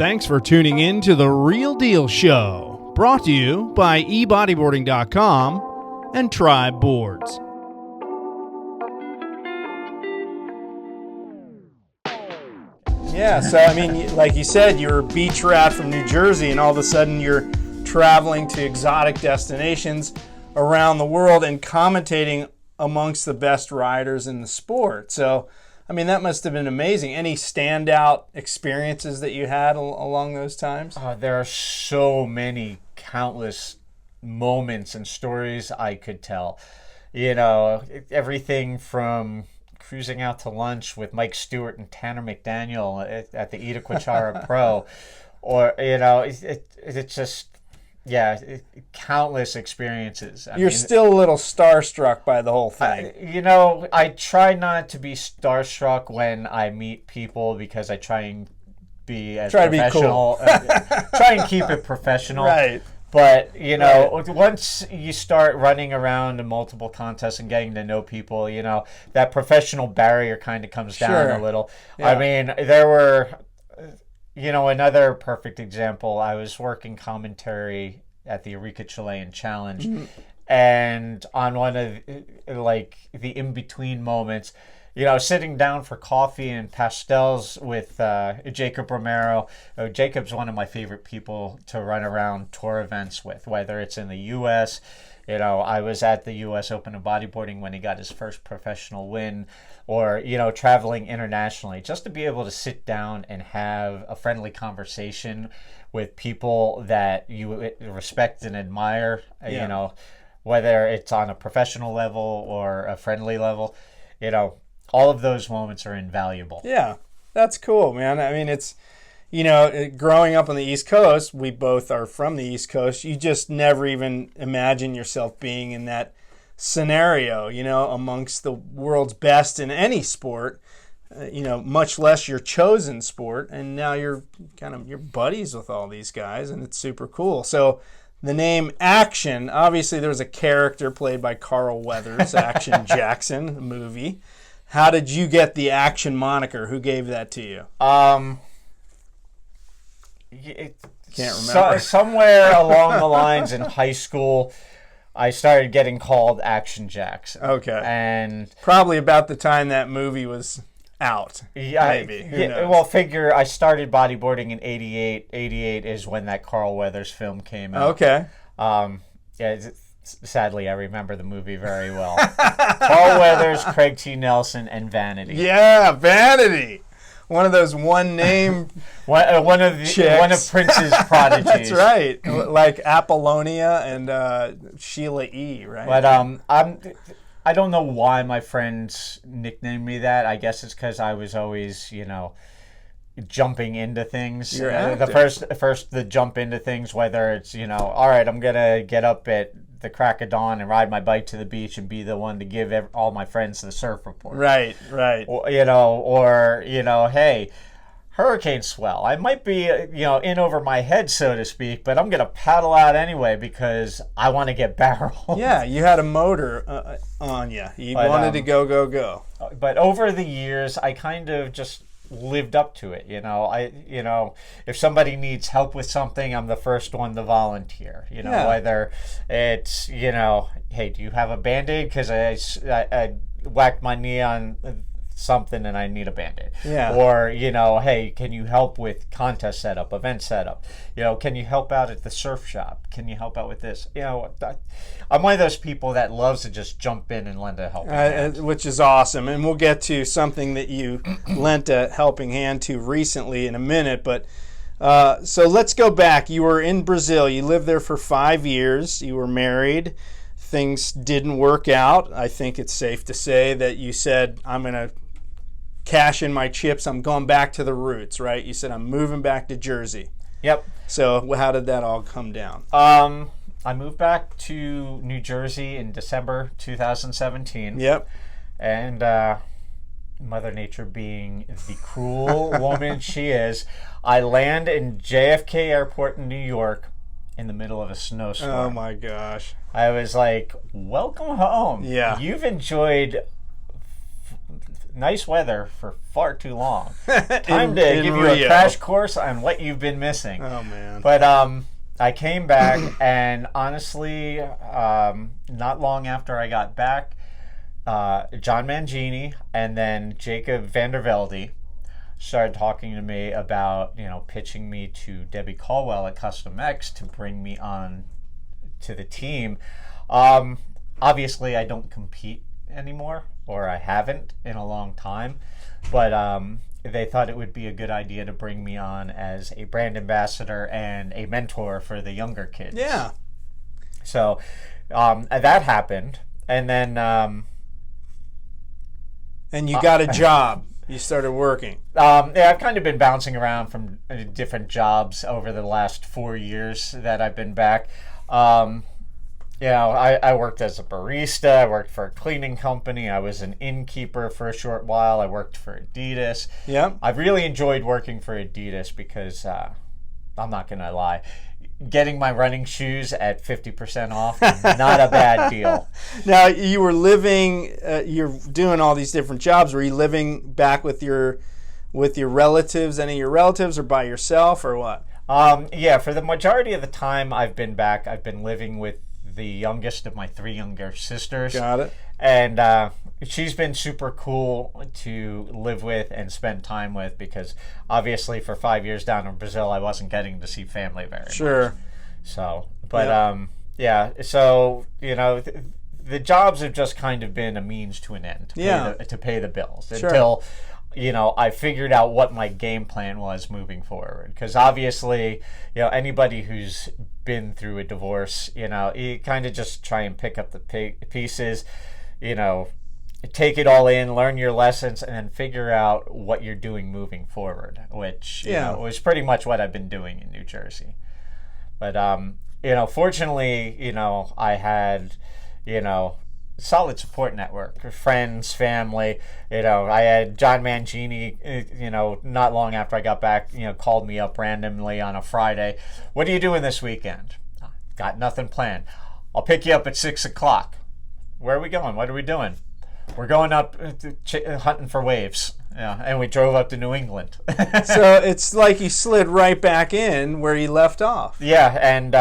Thanks for tuning in to The Real Deal Show, brought to you by ebodyboarding.com and Tribe Boards. Yeah, so I mean, like you said, you're a beach rat from New Jersey, and all of a sudden you're traveling to exotic destinations around the world and commentating amongst the best riders in the sport. So, I mean, that must have been amazing. Any standout experiences that you had along those times? There are so many, countless moments and stories I could tell. You know, everything from cruising out to lunch with Mike Stewart and Tanner McDaniel at the Itaquachara Pro, or, you know, it's just, countless experiences. You're still a little starstruck by the whole thing. I try not to be starstruck when I meet people because I try and be as professional. To be cool. Try and keep it professional. Right. But, once you start running around in multiple contests and getting to know people, that professional barrier kind of comes down a little. Yeah. I mean, there were... another perfect example, I was working commentary at the Eureka Chilean Challenge, and on one of, the in-between moments, sitting down for coffee and pastels with Jacob Romero. Jacob's one of my favorite people to run around tour events with, whether it's in the U.S., I was at the U.S. Open of Bodyboarding when he got his first professional win, or, traveling internationally, just to be able to sit down and have a friendly conversation with people that you respect and admire, whether it's on a professional level or a friendly level, all of those moments are invaluable. Yeah, that's cool, man. I mean, it's... growing up on the East Coast, we both are from the East Coast, you just never even imagine yourself being in that scenario, amongst the world's best in any sport, much less your chosen sport. And now you're buddies with all these guys, and it's super cool. So the name Action, obviously there was a character played by Carl Weathers, Action Jackson, the movie. How did you get the Action moniker? Who gave that to you? Can't remember. Somewhere along the lines in high school, I started getting called Action Jackson. Okay. And probably about the time that movie was out. Yeah, maybe. Who knows? Well, figure I started bodyboarding in 88. 88 is when that Carl Weathers film came out. Okay. Sadly, I remember the movie very well. Carl Weathers, Craig T. Nelson, and Vanity. Yeah, Vanity. One of those one-name one of Prince's prodigies. That's right, like Apollonia and Sheila E. Right. But I don't know why my friends nicknamed me that. I guess it's because I was always jumping into things. You're active. The jump into things, whether it's all right, I'm gonna get up at the crack of dawn and ride my bike to the beach and be the one to give all my friends the surf report. Right. Or, hey, hurricane swell. I might be, in over my head, so to speak, but I'm going to paddle out anyway because I want to get barreled. Yeah, you had a motor on you. You wanted to go. But over the years, I kind of just lived up to it. If somebody needs help with something, I'm the first one to volunteer. Whether it's hey, do you have a Band-Aid because I whacked my knee on something and I need a Band-Aid. Yeah. Or hey, can you help with contest setup, event setup? Can you help out at the surf shop? Can you help out with this? I'm one of those people that loves to just jump in and lend a helping hand. Which is awesome. And we'll get to something that you lent a helping hand to recently in a minute. But so let's go back. You were in Brazil. You lived there for 5 years. You were married. Things didn't work out. I think it's safe to say that you said, I'm going to cash in my chips. I'm going back to the roots, right? You said, I'm moving back to Jersey. Yep. So how did that all come down? I moved back to New Jersey in December 2017. Yep. And Mother Nature being the cruel woman she is, I land in JFK Airport in New York in the middle of a snowstorm. Oh my gosh. I was like, welcome home. Yeah. You've enjoyed nice weather for far too long. Time to give you Rio. a crash course on what you've been missing. Oh, man. But I came back, and honestly, not long after I got back, John Mangini and then Jacob Vandervelde started talking to me about, pitching me to Debbie Caldwell at Custom X to bring me on to the team. Obviously, I don't compete anymore, or I haven't in a long time, but they thought it would be a good idea to bring me on as a brand ambassador and a mentor for the younger kids. Yeah. So that happened, and then and you got a job. You started working. I've kind of been bouncing around from different jobs over the last 4 years that I've been back. I worked as a barista. I worked for a cleaning company. I was an innkeeper for a short while. I worked for Adidas. Yeah. I've really enjoyed working for Adidas because, I'm not going to lie, getting my running shoes at 50% off, not a bad deal. Now, you were living, you're doing all these different jobs. Were you living back with your relatives, any of your relatives, or by yourself, or what? For the majority of the time I've been back, I've been living with the youngest of my 3 younger sisters. Got it. And she's been super cool to live with and spend time with, because obviously for 5 years down in Brazil, I wasn't getting to see family very much. Sure. So, but so the jobs have just kind of been a means to an end to pay the bills until I figured out what my game plan was moving forward. Because obviously, anybody who's been through a divorce, you kind of just try and pick up the pieces, take it all in, learn your lessons, and then figure out what you're doing moving forward, which was pretty much what I've been doing in New Jersey. But fortunately, I had, solid support network, friends, family. I had John Mangini, not long after I got back, called me up randomly on a Friday. What are you doing this weekend? Got nothing planned. I'll pick you up at 6 o'clock. Where are we going? What are we doing? We're going up hunting for waves. Yeah, and we drove up to New England. So it's like you slid right back in where you left off. Yeah, and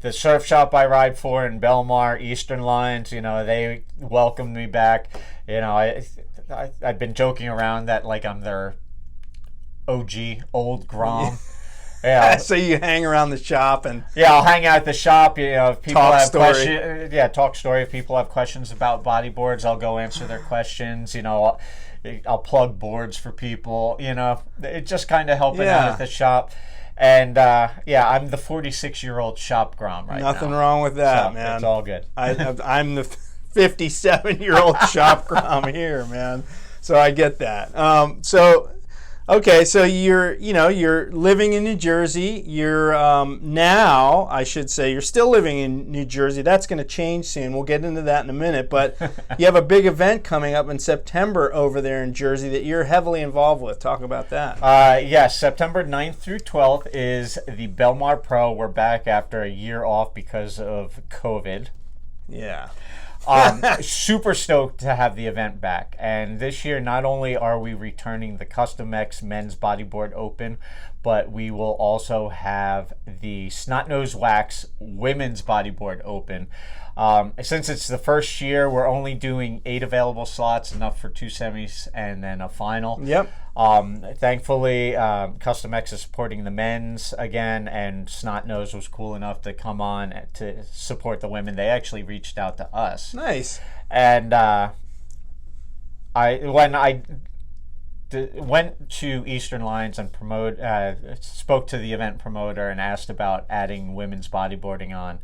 the surf shop I ride for in Belmar, Eastern Lines, they welcomed me back. I've been joking around that like I'm their OG, old Grom. Yeah. So you hang around the shop and I'll hang out at the shop. If people talk have story. questions, talk story. If people have questions about bodyboards, I'll go answer their questions. I'll plug boards for people. It just kind of helping out at the shop. And I'm the 46-year-old shop Grom right now. Nothing wrong with that, so man. It's all good. I'm the 57-year-old shop Grom here, man. So I get that. Okay, so you're living in New Jersey. You're now, I should say, you're still living in New Jersey. That's going to change soon. We'll get into that in a minute. But you have a big event coming up in September over there in Jersey that you're heavily involved with. Talk about that. Yes, September 9th through 12th is the Belmar Pro. We're back after a year off because of COVID. Yeah. Super stoked to have the event back. And this year, not only are we returning the Custom X Men's Bodyboard Open, but we will also have the Snot Nose Wax Women's Bodyboard Open. Since it's the first year, we're only doing 8 available slots, enough for 2 semis and then a final. Yep. Thankfully, Custom X is supporting the men's again, and Snot Nose was cool enough to come on to support the women. They actually reached out to us. Nice. And when I went to Eastern Lines and spoke to the event promoter and asked about adding women's bodyboarding on,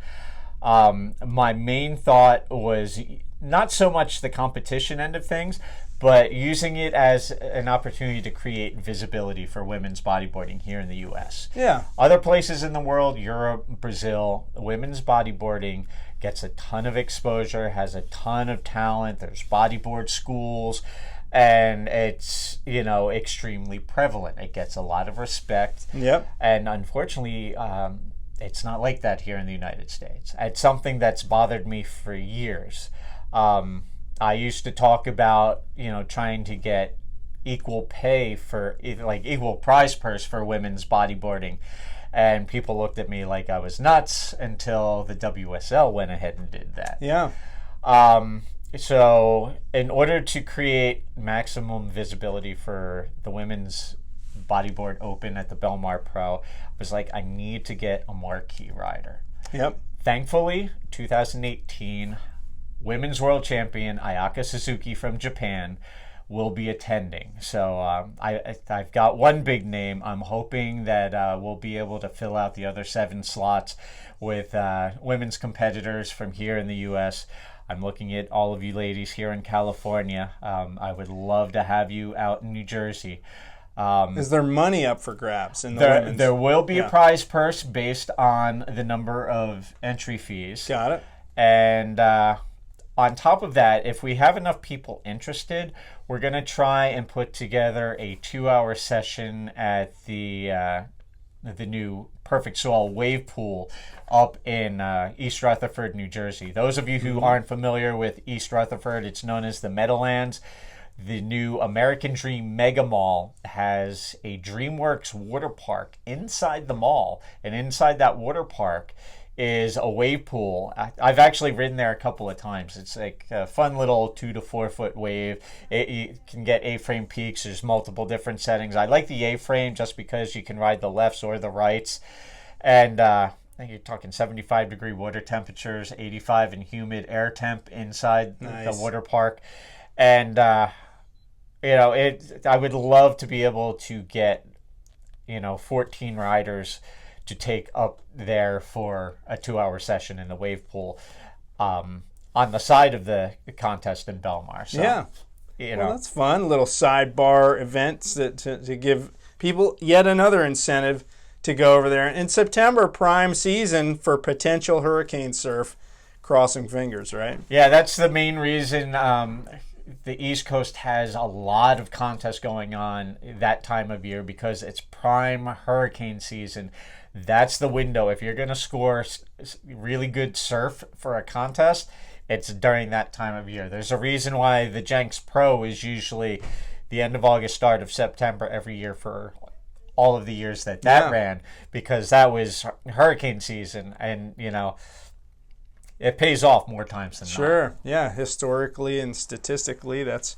my main thought was not so much the competition end of things, but using it as an opportunity to create visibility for women's bodyboarding here in the U.S. Yeah. Other places in the world, Europe, Brazil, women's bodyboarding gets a ton of exposure, has a ton of talent. There's bodyboard schools, and it's, extremely prevalent. It gets a lot of respect. Yep. And unfortunately, it's not like that here in the United States. It's something that's bothered me for years. I used to talk about, trying to get equal pay for, like, equal prize purse for women's bodyboarding. And people looked at me like I was nuts until the WSL went ahead and did that. Yeah. So in order to create maximum visibility for the women's bodyboard open at the Belmar Pro, I was like, I need to get a marquee rider. Yep. Thankfully, 2018, women's world champion Ayaka Suzuki from Japan will be attending. So I've got one big name. I'm hoping that we'll be able to fill out the other 7 slots with women's competitors from here in the U.S. I'm looking at all of you ladies here in California. I would love to have you out in New Jersey. Is there money up for grabs in the women's? There will be a prize purse based on the number of entry fees. Got it. And on top of that, if we have enough people interested, we're going to try and put together a 2-hour session at the new Perfect Soil wave pool up in East Rutherford, New Jersey. Those of you who aren't familiar with East Rutherford, it's known as the Meadowlands. The new American Dream Mega Mall has a DreamWorks water park inside the mall, and inside that water park is a wave pool. I've actually ridden there a couple of times. It's like a fun little 2 to 4 foot wave. You can get A-frame peaks. There's multiple different settings. I like the A-frame just because you can ride the lefts or the rights. And I think you're talking 75 degree water temperatures, 85 and humid air temp inside the water park. And, I would love to be able to get, 14 riders to take up there for a 2-hour session in the wave pool on the side of the contest in Belmar. So, yeah. Well, that's fun. Little sidebar events to give people yet another incentive to go over there. In September, prime season for potential hurricane surf. Crossing fingers, right? Yeah, that's the main reason the East Coast has a lot of contests going on that time of year, because it's prime hurricane season. That's the window. If you're going to score really good surf for a contest, it's during that time of year. There's a reason why the Jenks Pro is usually the end of August, start of September every year for all of the years that ran, because that was hurricane season, and it pays off more times than not. Sure. Yeah, historically and statistically, that's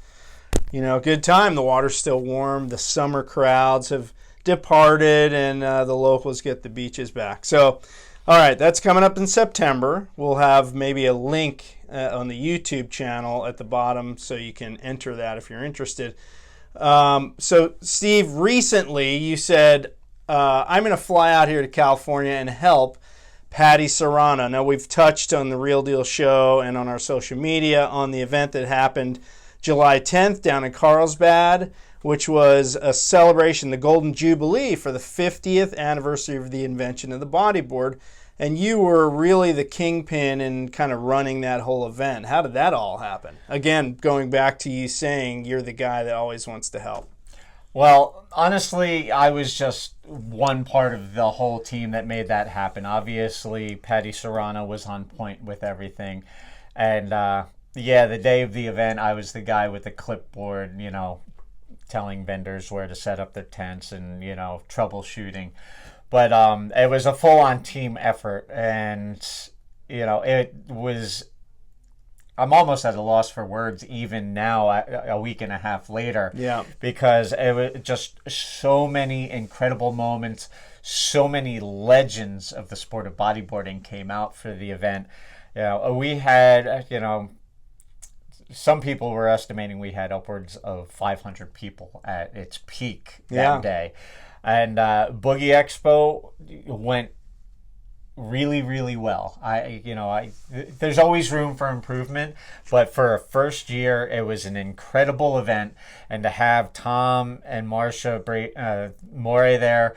a good time. The water's still warm. The summer crowds have departed, and the locals get the beaches back. So, all right, that's coming up in September. We'll have maybe a link on the YouTube channel at the bottom so you can enter that if you're interested. So, Steve, recently you said, I'm going to fly out here to California and help Patty Serrano. Now, we've touched on the Real Deal show and on our social media on the event that happened July 10th down in Carlsbad, which was a celebration, the Golden Jubilee for the 50th anniversary of the invention of the bodyboard. And you were really the kingpin in kind of running that whole event. How did that all happen? Again, going back to you saying you're the guy that always wants to help. Well, honestly, I was just one part of the whole team that made that happen. Obviously, Patty Serrano was on point with everything. And, the day of the event, I was the guy with the clipboard, telling vendors where to set up their tents and, troubleshooting. But it was a full-on team effort. And, it was... I'm almost at a loss for words even now, a week and a half later. Yeah. Because it was just so many incredible moments, so many legends of the sport of bodyboarding came out for the event. We had, some people were estimating we had upwards of 500 people at its peak that day. And Boogie Expo went really, really well. There's always room for improvement, but for a first year, it was an incredible event. And to have Tom and Marcia Morey there,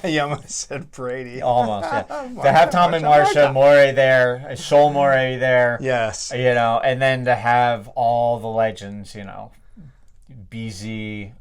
you almost said Brady. Almost, yeah. To have Tom and Marcia Morey there, Sol Morey there, yes, and then to have all the legends, BZ,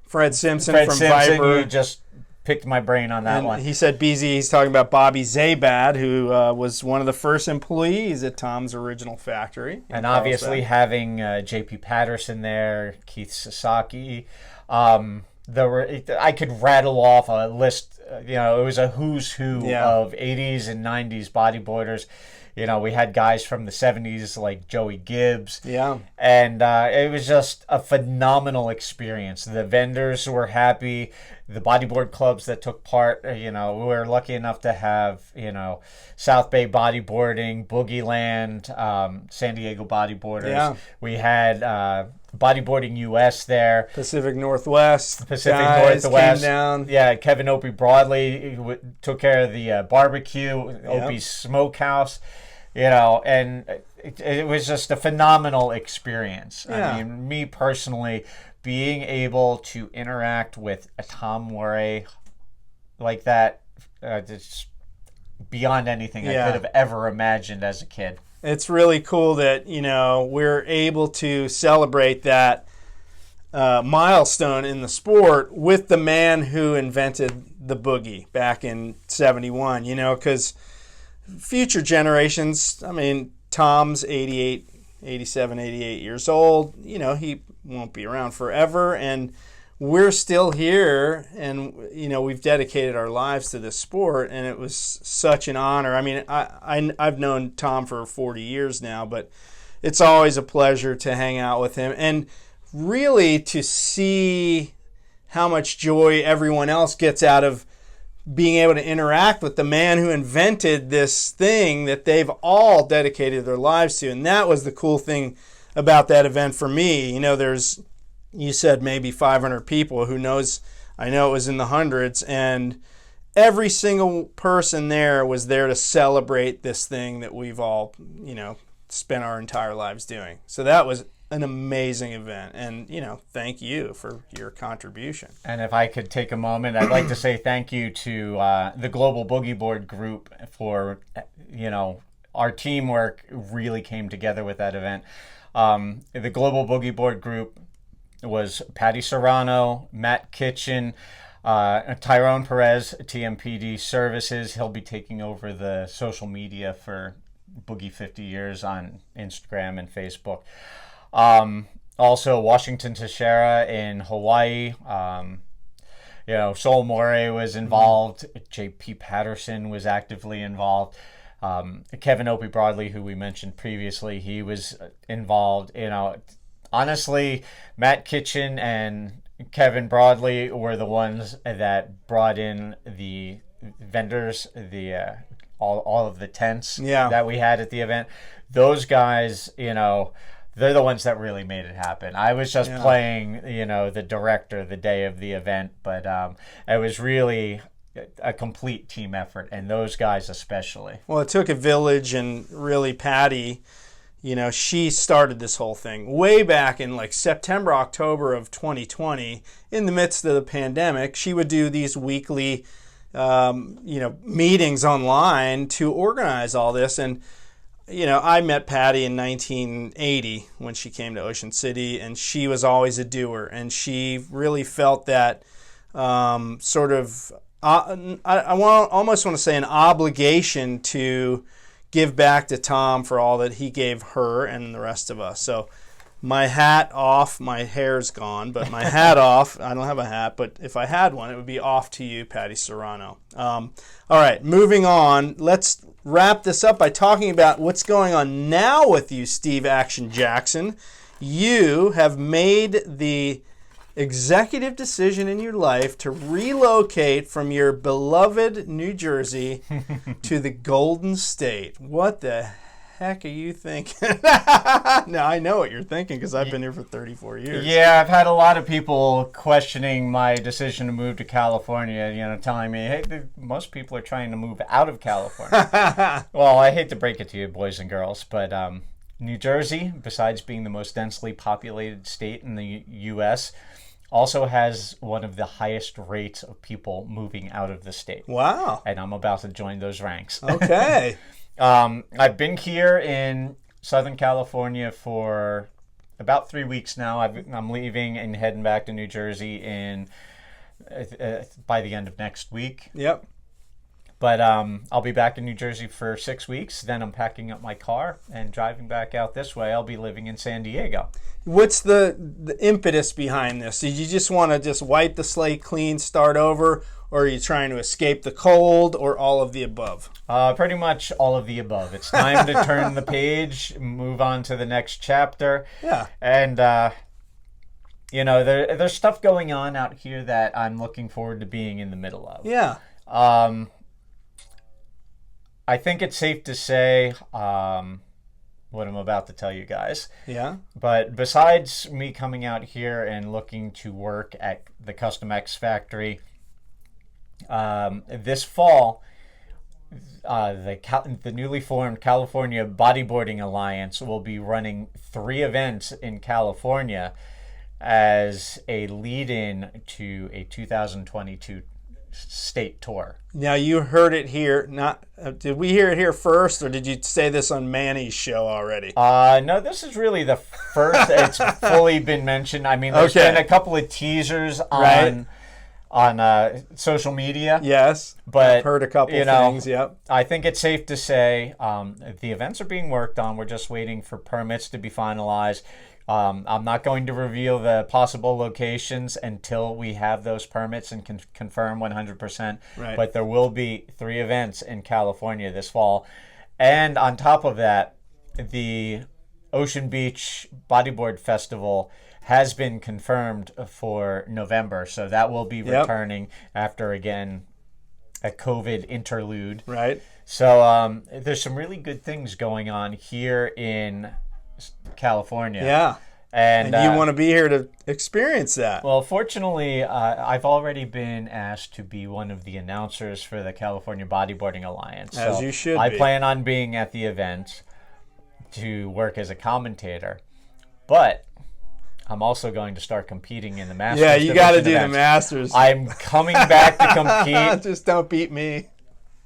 Fred Simpson from Viper. You just picked my brain on that one. He said he's talking about Bobby Zabad, who was one of the first employees at Tom's original factory. And obviously having J.P. Patterson there, Keith Sasaki. I could rattle off a list. It was a who's who of 80s and 90s bodyboarders. We had guys from the 70s like Joey Gibbs. Yeah. And it was just a phenomenal experience. The vendors were happy. The bodyboard clubs that took part, we were lucky enough to have, South Bay Bodyboarding, Boogie Land, San Diego Bodyboarders. Yeah. We had Bodyboarding US there. Pacific Northwest. Northwest. Came down. Yeah, Kevin Opie Broadley took care of the barbecue, Opie's Smokehouse. And it was just a phenomenal experience. Yeah. I mean, me personally, being able to interact with a Tom Moray like that, it's beyond anything I could have ever imagined as a kid. It's really cool that, we're able to celebrate that milestone in the sport with the man who invented the boogie back in 71, because future generations, Tom's 88 years old, he won't be around forever, and we're still here, and we've dedicated our lives to this sport, and it was such an honor. I've known Tom for 40 years now, but it's always a pleasure to hang out with him and really to see how much joy everyone else gets out of being able to interact with the man who invented this thing that they've all dedicated their lives to. And that was the cool thing about that event for me. You said maybe 500 people. Who knows? I know it was in the hundreds. And every single person there was there to celebrate this thing that we've all, spent our entire lives doing. So that was an amazing event, and thank you for your contribution. And if I could take a moment, I'd like to say thank you to the Global Boogie Board group for our teamwork really came together with that event. The Global Boogie Board group was Patty Serrano, Matt Kitchen, Tyrone Perez, TMPD Services. He'll be taking over the social media for Boogie 50 Years on Instagram and Facebook. Also Washington Teixeira in Hawaii. Sol Moray was involved. J.P. Patterson was actively involved. Kevin Opie Broadley, who we mentioned previously, he was involved. Honestly, Matt Kitchen and Kevin Broadley were the ones that brought in the vendors, all of the tents that we had at the event. Those guys, they're the ones that really made it happen. I was just playing, the director the day of the event, but it was really a complete team effort, and those guys especially. Well, it took a village, and really Patty, she started this whole thing way back in like September, October of 2020, in the midst of the pandemic. She would do these weekly, meetings online to organize all this, and I met Patty in 1980 when she came to Ocean City, and she was always a doer, and she really felt that almost want to say an obligation to give back to Tom for all that he gave her and the rest of us. So my hat off, my hair's gone, but my hat off. I don't have a hat, but if I had one, it would be off to you, Patty Serrano. All right, moving on. Let's wrap this up by talking about what's going on now with you, Steve Action Jackson. You have made the executive decision in your life to relocate from your beloved New Jersey to the Golden State. What the heck are you thinking? Now, I know what you're thinking because I've been here for 34 years. Yeah, I've had a lot of people questioning my decision to move to California, telling me, hey, most people are trying to move out of California. Well, I hate to break it to you, boys and girls, but New Jersey, besides being the most densely populated state in the U.S., also has one of the highest rates of people moving out of the state. Wow. And I'm about to join those ranks. Okay. I've been here in Southern California for about 3 weeks now. I'm leaving and heading back to New Jersey in by the end of next week. Yep. But I'll be back in New Jersey for 6 weeks. Then I'm packing up my car and driving back out this way. I'll be living in San Diego. What's the impetus behind this? Did you just want to just wipe the slate clean, start over, or are you trying to escape the cold, or all of the above? Pretty much all of the above. It's time to turn the page, move on to the next chapter. Yeah. And, there's stuff going on out here that I'm looking forward to being in the middle of. Yeah. I think it's safe to say what I'm about to tell you guys. Yeah. But besides me coming out here and looking to work at the Custom X factory, this fall, the newly formed California Bodyboarding Alliance will be running 3 events in California as a lead-in to a 2022 state tour. Now, you heard it here. Did we hear it here first, or did you say this on Manny's show already? No, this is really the first it's fully been mentioned. I mean, there's been a couple of teasers on social media. Yes, but I've heard a couple things. Yep. I think it's safe to say the events are being worked on. We're just waiting for permits to be finalized. I'm not going to reveal the possible locations until we have those permits and can confirm 100%. Right. But there will be 3 events in California this fall. And on top of that, the Ocean Beach Bodyboard Festival has been confirmed for November. So that will be returning after, again, a COVID interlude. Right. So there's some really good things going on here in California. Yeah. And you want to be here to experience that. Well, fortunately, I've already been asked to be one of the announcers for the California Bodyboarding Alliance. As you should I be. plan on being at the event to work as a commentator. But I'm also going to start competing in the Masters. Yeah, you got to do events. the Masters. I'm coming back to compete. Just don't beat me.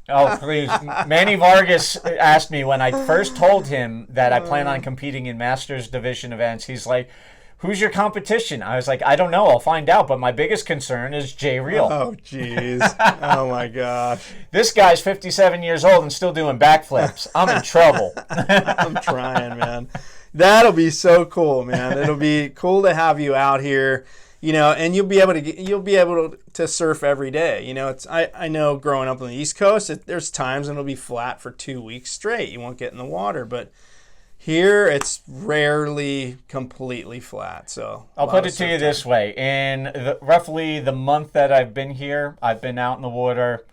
Oh, please. Manny Vargas asked me when I first told him that I plan on competing in Masters Division events. He's like, who's your competition? I was like, I don't know. I'll find out. But my biggest concern is Reale. Oh, jeez. Oh, my gosh. This guy's 57 years old and still doing backflips. I'm in trouble. I'm trying, man. That'll be so cool, man. It'll be cool to have you out here. And you'll be able to surf every day. I know growing up on the East Coast, there's times when it'll be flat for 2 weeks straight. You won't get in the water, but here it's rarely completely flat. So I'll put it to you this way: in roughly the month that I've been here, I've been out in the water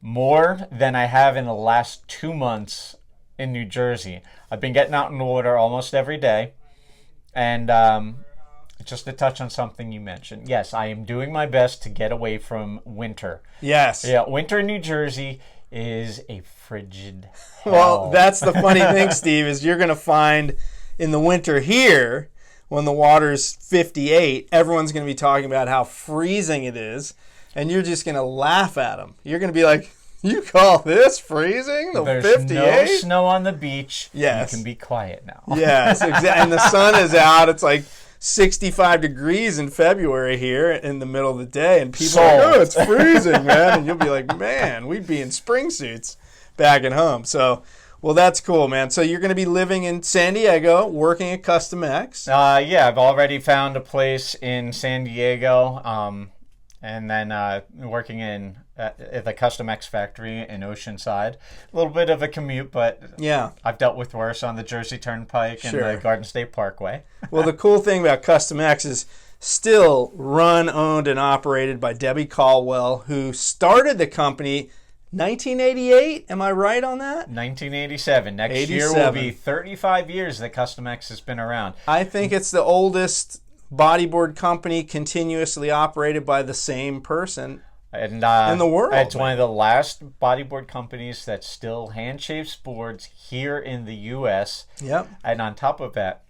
more than I have in the last 2 months in New Jersey. I've been getting out in the water almost every day, and just to touch on something you mentioned. Yes, I am doing my best to get away from winter. Yes. Yeah, winter in New Jersey is a frigid hell. Well, that's the funny thing, Steve, is you're going to find in the winter here, when the water's 58, everyone's going to be talking about how freezing it is, and you're just going to laugh at them. You're going to be like, you call this freezing? There's 58? no snow on the beach. Yes. You can be quiet now. Yes, exactly. And the sun is out. It's like 65 degrees in February here in the middle of the day, and people are like, oh, it's freezing, man. And you'll be like, man, we'd be in spring suits back at home. So, well, that's cool, man. So you're going to be living in San Diego, working at Custom X. Yeah, I've already found a place in San Diego, and then working in at the Custom X factory in Oceanside. A little bit of a commute, but yeah, I've dealt with worse on the Jersey Turnpike and the Garden State Parkway. Well, the cool thing about Custom X is still run, owned, and operated by Debbie Caldwell, who started the company 1988. Am I right on that? 1987. Next year will be 35 years that Custom X has been around. I think it's the oldest bodyboard company continuously operated by the same person in the world. It's one of the last bodyboard companies that still hand shapes boards here in the U.S. Yep. And on top of that,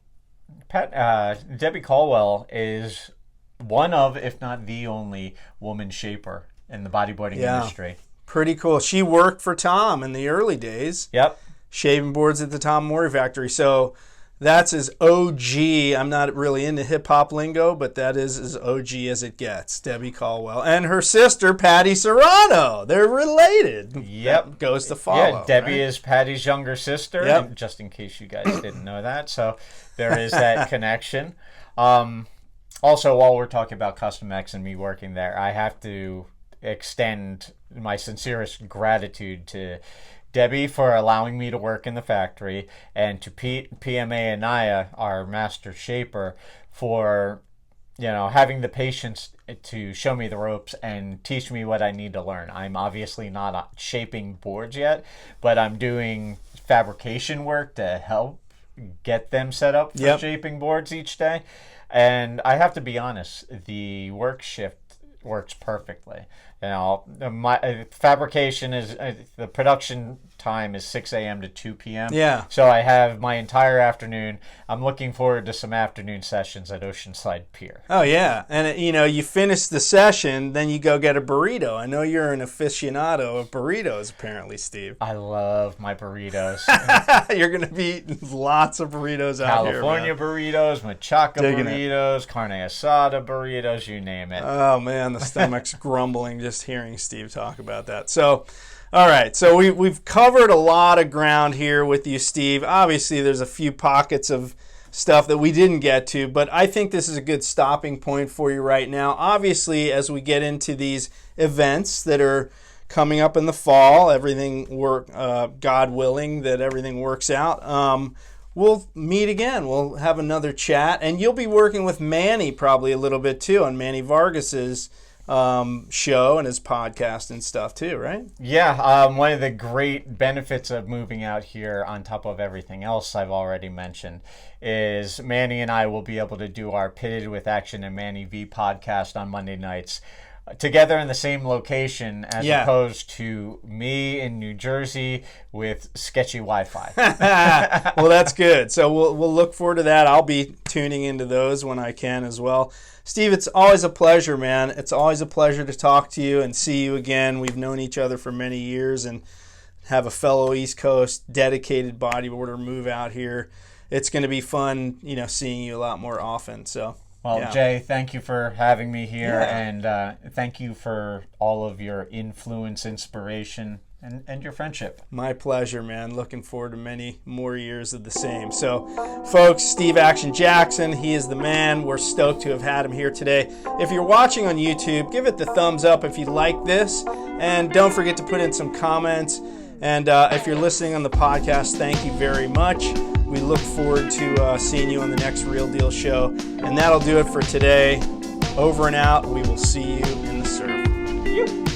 Debbie Caldwell is one of, if not the only, woman shaper in the bodyboarding industry. Pretty cool. She worked for Tom in the early days. Yep. Shaving boards at the Tom Mori factory. So That's as OG. I'm not really into hip hop lingo, but that is as OG as it gets. Debbie Caldwell and her sister Patty Serrano. They're related. Yep, that goes to follow. Yeah, Debbie is Patty's younger sister. Yep. Just in case you guys didn't know that, so there is that connection. Also, while we're talking about Custom X and me working there, I have to extend my sincerest gratitude to Debbie for allowing me to work in the factory, and to PMA Anaya, our master shaper, for having the patience to show me the ropes and teach me what I need to learn. I'm obviously not shaping boards yet, but I'm doing fabrication work to help get them set up for shaping boards each day. And I have to be honest, the work shift works perfectly. My fabrication is the production time is 6 a.m. to 2 p.m. Yeah. So I have my entire afternoon. I'm looking forward to some afternoon sessions at Oceanside Pier. Oh, yeah. And, you finish the session, then you go get a burrito. I know you're an aficionado of burritos, apparently, Steve. I love my burritos. You're going to be eating lots of burritos out here. California burritos, machaca burritos, carne asada burritos, you name it. Oh, man, the stomach's grumbling just hearing Steve talk about that. So, all right, so we've covered a lot of ground here with you, Steve. Obviously, there's a few pockets of stuff that we didn't get to, but I think this is a good stopping point for you right now. Obviously, as we get into these events that are coming up in the fall, God willing that everything works out, we'll meet again. We'll have another chat, and you'll be working with Manny probably a little bit too on Manny Vargas's show and his podcast and stuff too, right? Yeah, one of the great benefits of moving out here, on top of everything else I've already mentioned, is Manny and I will be able to do our Pitted with Action and Manny V podcast on Monday nights together in the same location, as opposed to me in New Jersey with sketchy Wi-Fi. Well, that's good. So we'll look forward to that. I'll be tuning into those when I can as well. Steve, it's always a pleasure, man. It's always a pleasure to talk to you and see you again. We've known each other for many years and have a fellow East Coast dedicated bodyboarder move out here. It's going to be fun, seeing you a lot more often. So, well, Jay, thank you for having me here, and thank you for all of your influence, inspiration, and your friendship. My pleasure, man. Looking forward to many more years of the same. So, folks, Steve Action Jackson, he is the man. We're stoked to have had him here today. If you're watching on YouTube, give it the thumbs up if you like this, and don't forget to put in some comments. And if you're listening on the podcast, thank you very much. We look forward to seeing you on the next Real Deal show. And that'll do it for today. Over and out. We will see you in the surf.